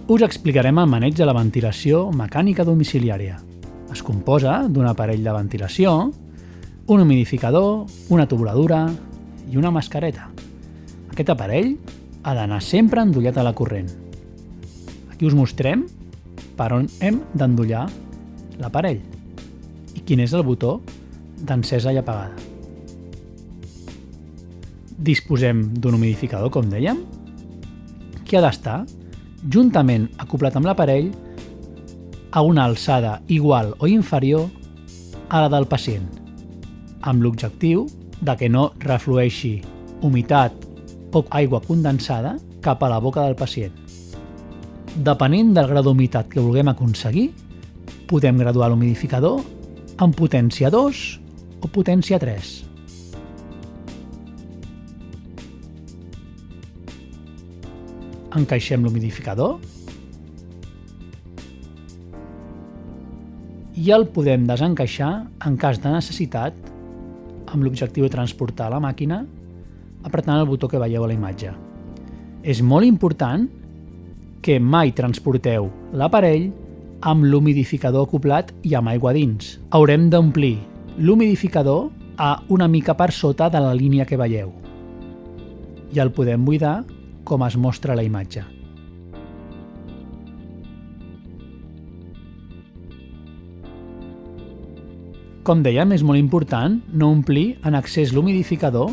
Us explicarem el maneig de la ventilació mecànica domiciliària. Es composa d'un aparell de ventilació, un humidificador, una tubuladura i una mascareta. Aquest aparell ha d'anar sempre endollat a la corrent. Aquí us mostrem per on hem d'endollar l'aparell i quin és el botó d'encesa i apagada. Disposem d'un humidificador, com dèiem, que ha d'estar juntament acoblat amb l'aparell a una alçada igual o inferior a la del pacient, amb l'objectiu de que no reflueixi humitat o aigua condensada cap a la boca del pacient. Depenent del grau d'humitat que vulguem aconseguir, podem graduar l'humidificador en potència 2 o potència 3. Encaixem l'humidificador i el podem desencaixar en cas de necessitat amb l'objectiu de transportar la màquina apretant el botó que veieu a la imatge. És molt important que mai transporteu l'aparell amb l'humidificador acoblat i amb aigua dins. Haurem d'omplir l'humidificador a una mica per sota de la línia que veieu i el podem buidar com es mostra a la imatge. Com dèiem, és molt important no omplir en excés l'humidificador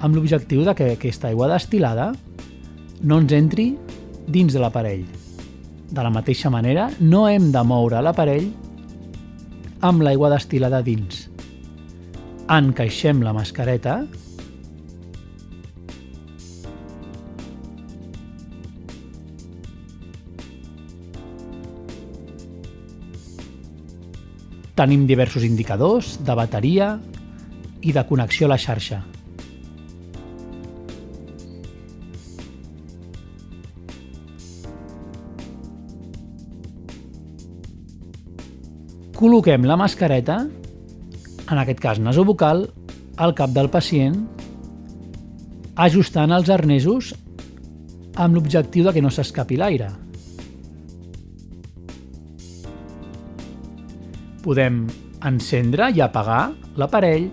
amb l'objectiu de que aquesta aigua destil·lada no ens entri dins de l'aparell. De la mateixa manera, no hem de moure l'aparell amb l'aigua destil·lada dins. Encaixem la mascareta Tenim diversos indicadors de bateria i de connexió a la xarxa. Col·loquem la mascareta, en aquest cas nasobucal, al cap del pacient, ajustant els arnesos amb l'objectiu de que no s'escapi l'aire. Podem encendre i apagar l'aparell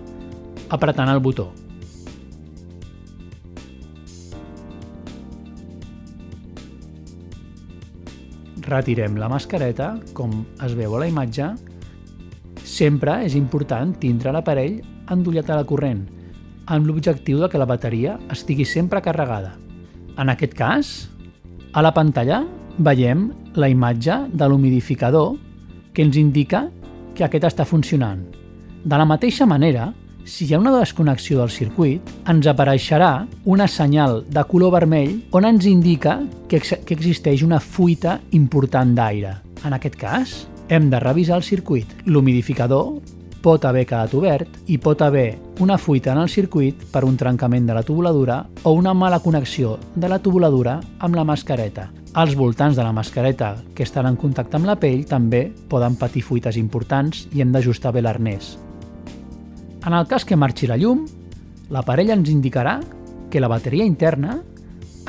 apretant el botó. Retirem la mascareta, com es veu a la imatge. Sempre és important tindre l'aparell endollat a la corrent, amb l'objectiu de que la bateria estigui sempre carregada. En aquest cas, a la pantalla veiem la imatge de l'humidificador que ens indica que aquest està funcionant. De la mateixa manera, si hi ha una desconnexió del circuit, ens apareixerà una senyal de color vermell on ens indica que existeix una fuita important d'aire. En aquest cas, hem de revisar el circuit. L'humidificador pot haver quedat obert i pot haver una fuita en el circuit per un trencament de la tubuladura o una mala connexió de la tubuladura amb la mascareta. Els voltants de la mascareta que estan en contacte amb la pell també poden patir fuites importants i hem d'ajustar bé l'arnès. En el cas que marxi la llum, l'aparell ens indicarà que la bateria interna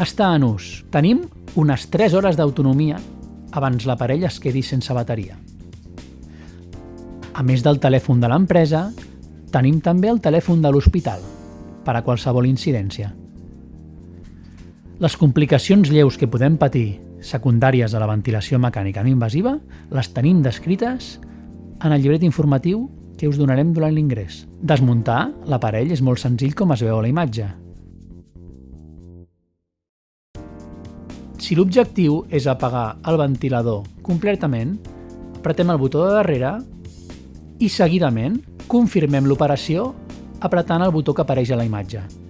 està en ús. Tenim unes 3 hores d'autonomia abans l'aparell es quedi sense bateria. A més del telèfon de l'empresa, tenim també el telèfon de l'hospital per a qualsevol incidència. Les complicacions lleus que podem patir secundàries a la ventilació mecànica no invasiva les tenim descrites en el llibret informatiu que us donarem durant l'ingrés. Desmuntar l'aparell és molt senzill com es veu a la imatge. Si l'objectiu és apagar el ventilador completament, apretem el botó de darrere i seguidament confirmem l'operació apretant el botó que apareix a la imatge.